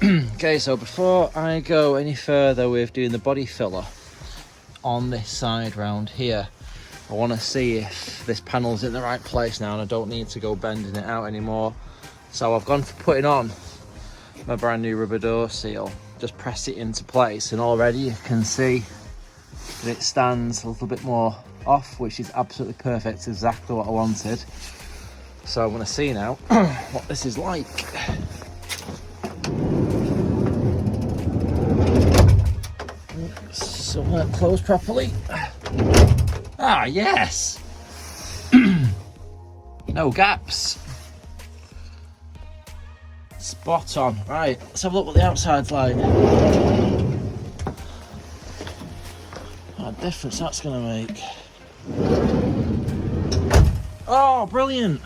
Okay, so before I go any further with doing the body filler on this side round here, I want to see if this panel's in the right place now and I don't need to go bending it out anymore. So I've gone for putting on my brand new rubber door seal, just press it into place, and already you can see that it stands a little bit more off, which is absolutely perfect. It's exactly what I wanted. So I'm going to see now what this is like. So that closed properly. Ah, yes. No gaps. Spot on. Right, let's have a look what the outside's like. What a difference that's going to make. Oh, brilliant.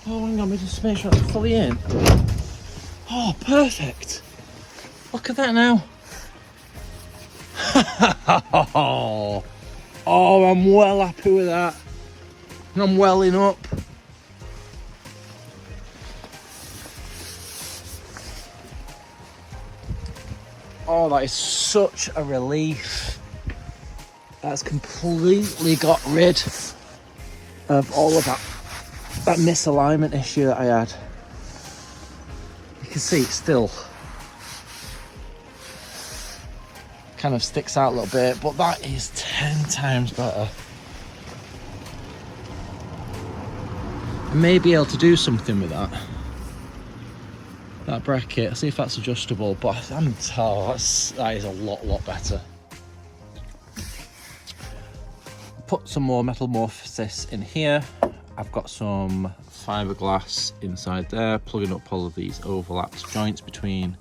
Oh, hang on, let me just make sure it's fully in. Oh, perfect. Look at that now. Oh, I'm well happy with that. I'm welling up. Oh, that is such a relief. That's completely got rid of all of that misalignment issue that I had. You can see it still kind of sticks out a little bit, but that is 10 times better. I may be able to do something with that bracket. I'll see if that's adjustable, but that is a lot better. Put some more metamorphosis in here. I've got some fiberglass inside there, plugging up all of these overlapped joints between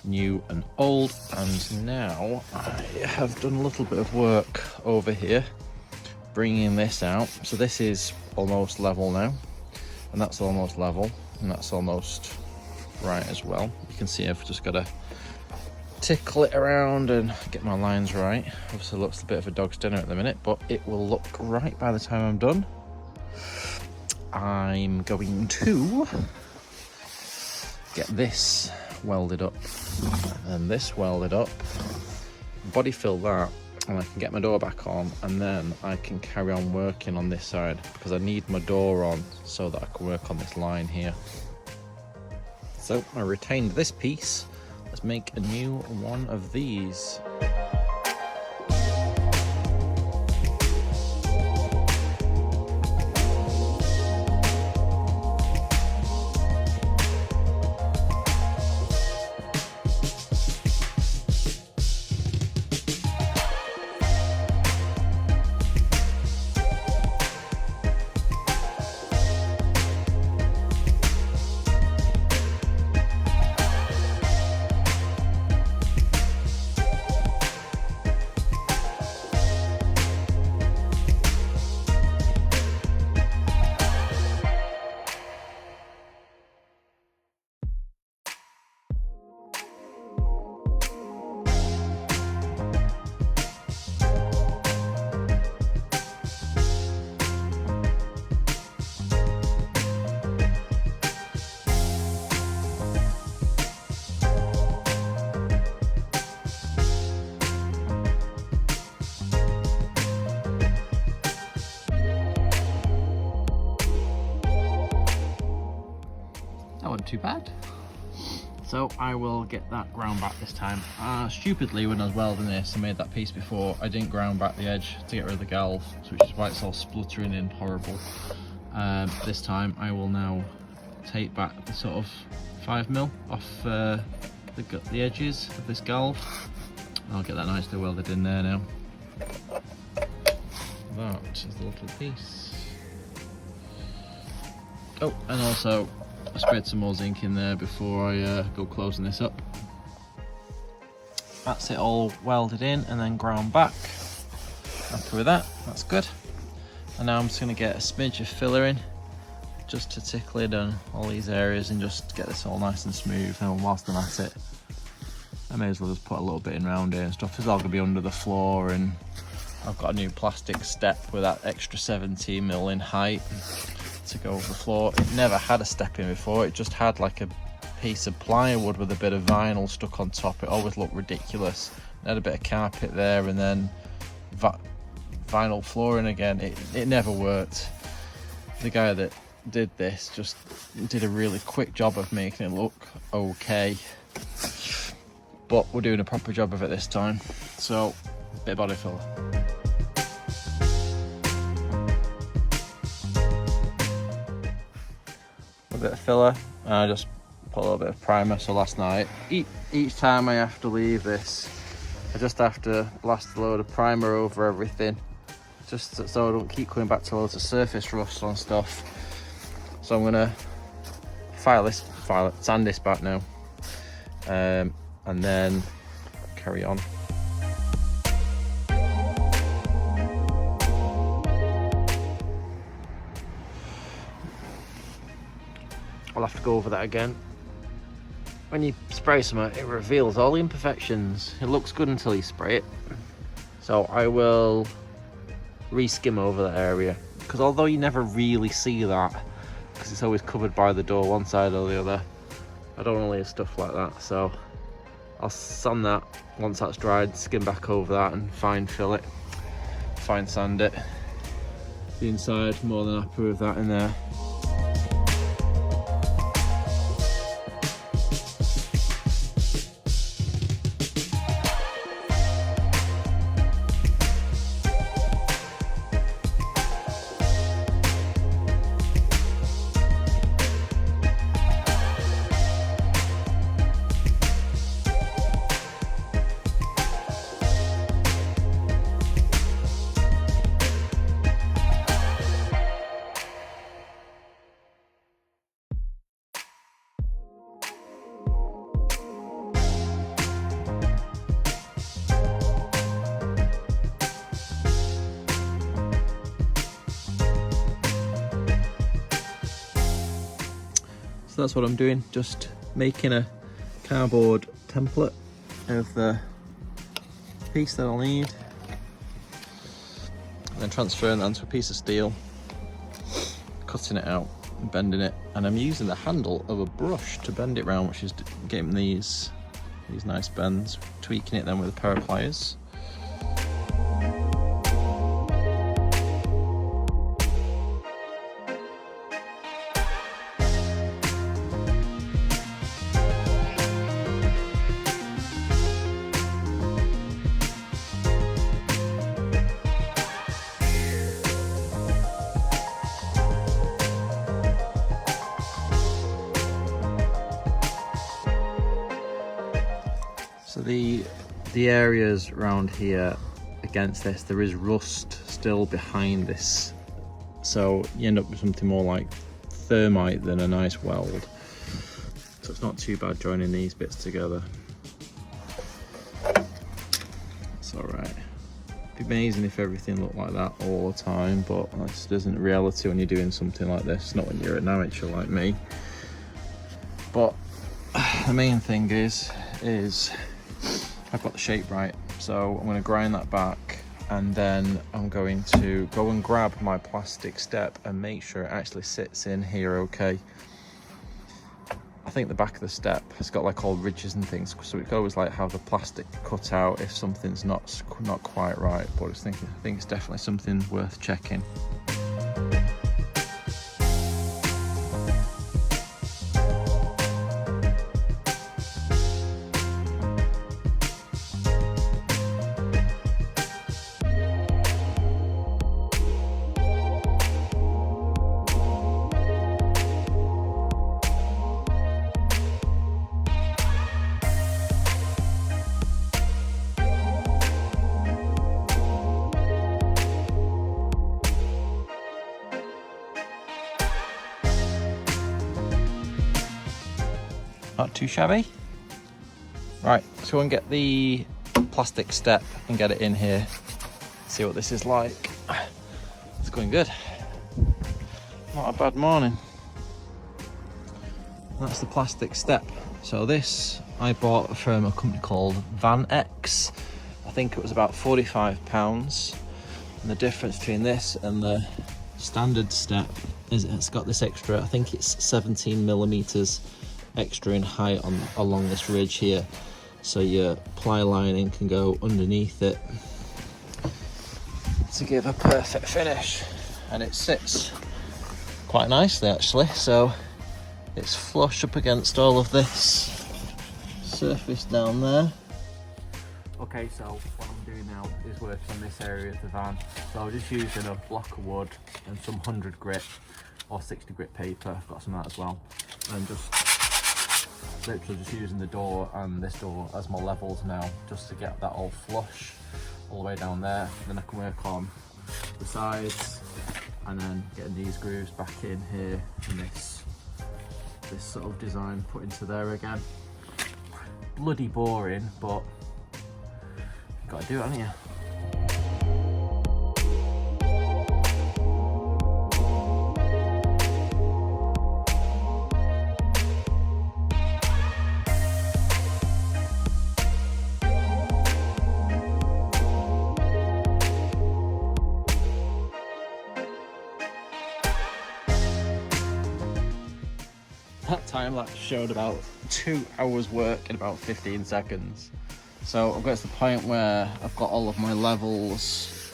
new and old. And now I have done a little bit of work over here, bringing this out. So this is almost level now, and that's almost level, and that's almost right as well. You can see I've just got to tickle it around and get my lines right. Obviously looks a bit of a dog's dinner at the minute, but it will look right by the time I'm done. I'm going to get this welded up and this welded up, body fill that, and I can get my door back on, and then I can carry on working on this side because I need my door on so that I can work on this line here. So I retained this piece. Let's make a new one of these. That wasn't too bad. So I will get that ground back this time. Stupidly, when I was welding this, I made that piece before, I didn't ground back the edge to get rid of the galv, which is why it's all spluttering in horrible. This time I will now take back the sort of 5mm off the edges of this galv. I'll get that nicely welded in there now. That is the little piece. Oh, and also I sprayed some more zinc in there before I go closing this up. That's it all welded in and then ground back. Happy with that, that's good. And now I'm just going to get a smidge of filler in, just to tickle it on all these areas and just get this all nice and smooth. And whilst I'm at it, I may as well just put a little bit in around here and stuff. It's all going to be under the floor, and I've got a new plastic step with that extra 17mm in height to go over the floor. It never had a step in before, it just had like a piece of plywood with a bit of vinyl stuck on top. It always looked ridiculous. I had a bit of carpet there and then vinyl flooring again. It never worked. The guy that did this just did a really quick job of making it look okay, but we're doing a proper job of it this time. So, bit of body filler. A bit of filler, and I just put a little bit of primer. So last night, each time I have to leave this, I just have to blast a load of primer over everything, just so I don't keep coming back to loads of surface rust on stuff. So I'm gonna sand this back now, and then carry on. I'll have to go over that again. When you spray something, it reveals all the imperfections. It looks good until you spray it. So I will re-skim over that area, because although you never really see that, because it's always covered by the door one side or the other, I don't want to leave stuff like that. So I'll sand that once that's dried, skim back over that and fine fill it, fine sand it. The inside, more than happy with that in there. So that's what I'm doing, just making a cardboard template of the piece that I'll need, and then transferring that onto a piece of steel, cutting it out and bending it, and I'm using the handle of a brush to bend it round, which is getting these nice bends, tweaking it then with a pair of pliers. So the areas around here against this, there is rust still behind this, so you end up with something more like thermite than a nice weld. So it's not too bad joining these bits together. It's alright. It'd be amazing if everything looked like that all the time, but that just isn't reality when you're doing something like this, not when you're an amateur like me. But the main thing is I've got the shape right, so I'm going to grind that back, and then I'm going to go and grab my plastic step and make sure it actually sits in here okay. I think the back of the step has got like all ridges and things, so we could always like have the plastic cut out if something's not quite right, but I think it's definitely something worth checking. Not too shabby. Right, so we'll get the plastic step and get it in here. See what this is like. It's going good. Not a bad morning. That's the plastic step. So this I bought from a company called Van X. I think it was about £45. And the difference between this and the standard step is it's got this extra, I think it's 17 millimeters extra in height along this ridge here, so your ply lining can go underneath it to give a perfect finish. And it sits quite nicely actually, so it's flush up against all of this surface down there. Okay, so what I'm doing now is working on this area of the van. So I'm just using a block of wood and some 100 grit or 60 grit paper, I've got some of that as well, and just literally just using the door and this door as my levels now, just to get that all flush all the way down there. Then I can work on the sides and then getting these grooves back in here and this sort of design put into there again. Bloody boring, but you gotta do it, haven't you? That time lapse showed about 2 hours work in about 15 seconds. So I've got to the point where I've got all of my levels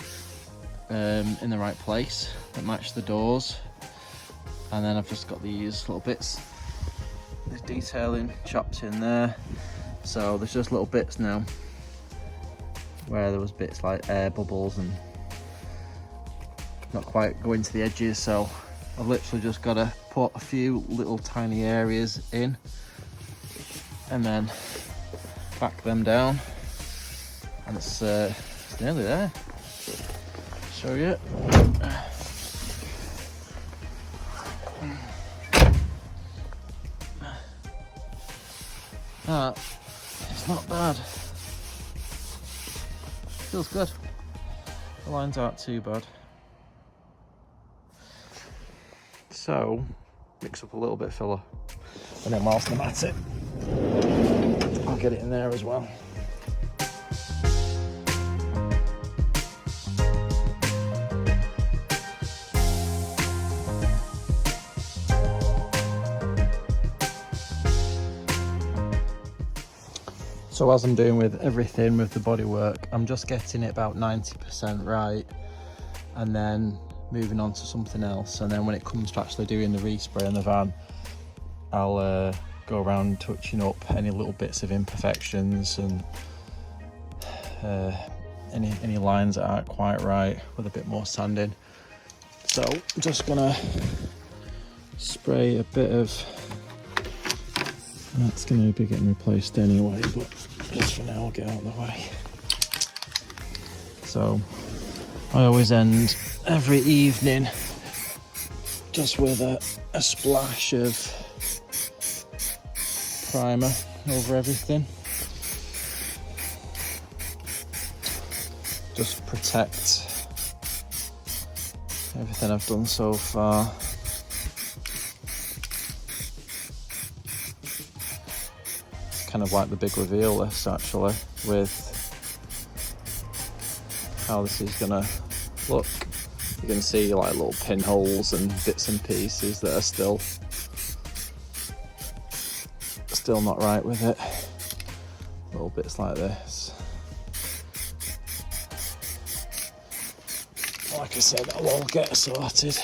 in the right place that match the doors. And then I've just got these little bits, this detailing chopped in there. So there's just little bits now where there was bits like air bubbles and not quite going to the edges. So I've literally just got to put a few little tiny areas in and then back them down, and it's nearly there. Show you. It's not bad. Feels good. The lines aren't too bad. So, mix up a little bit of filler, and then whilst I'm at it, I'll get it in there as well. So as I'm doing with everything with the bodywork, I'm just getting it about 90% right, and then moving on to something else. And then when it comes to actually doing the respray in the van, I'll go around touching up any little bits of imperfections and any lines that aren't quite right with a bit more sanding. So I'm just gonna spray a bit of, that's gonna be getting replaced anyway, but just for now I'll get out of the way. So I always end every evening just with a splash of primer over everything. Just protect everything I've done so far. It's kind of like the big reveal this actually, with how this is gonna look. You can see like little pinholes and bits and pieces that are still not right with it. Little bits like this. Like I said, that'll all get sorted.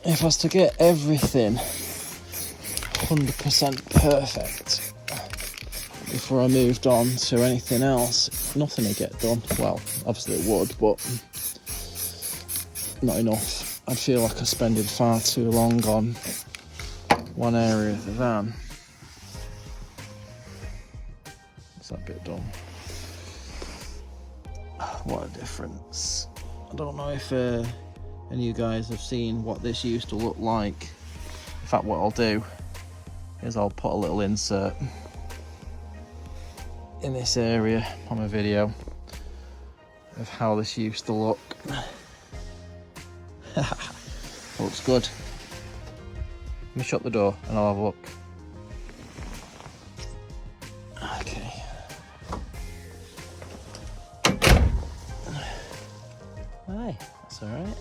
If I was to get everything 100% perfect before I moved on to anything else, nothing would get done. Well, obviously it would, but not enough. I'd feel like I'm spending far too long on one area of the van. What's that bit done? What a difference. I don't know if any of you guys have seen what this used to look like. In fact, what I'll do is I'll put a little insert in this area on my video of how this used to look. Looks good. Let me shut the door and I'll have a look. Okay. Hi, that's alright.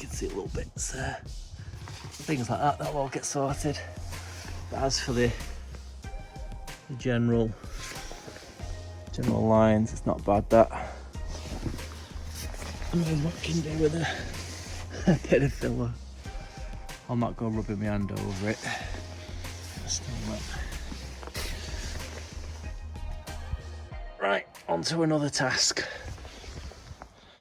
can see little bits there. Things like that, that'll all get sorted. But as for the general lines, it's not bad that. And then what can do with a bit of filler. I'll not go rubbing my hand over it. Still wet. Right, on to another task.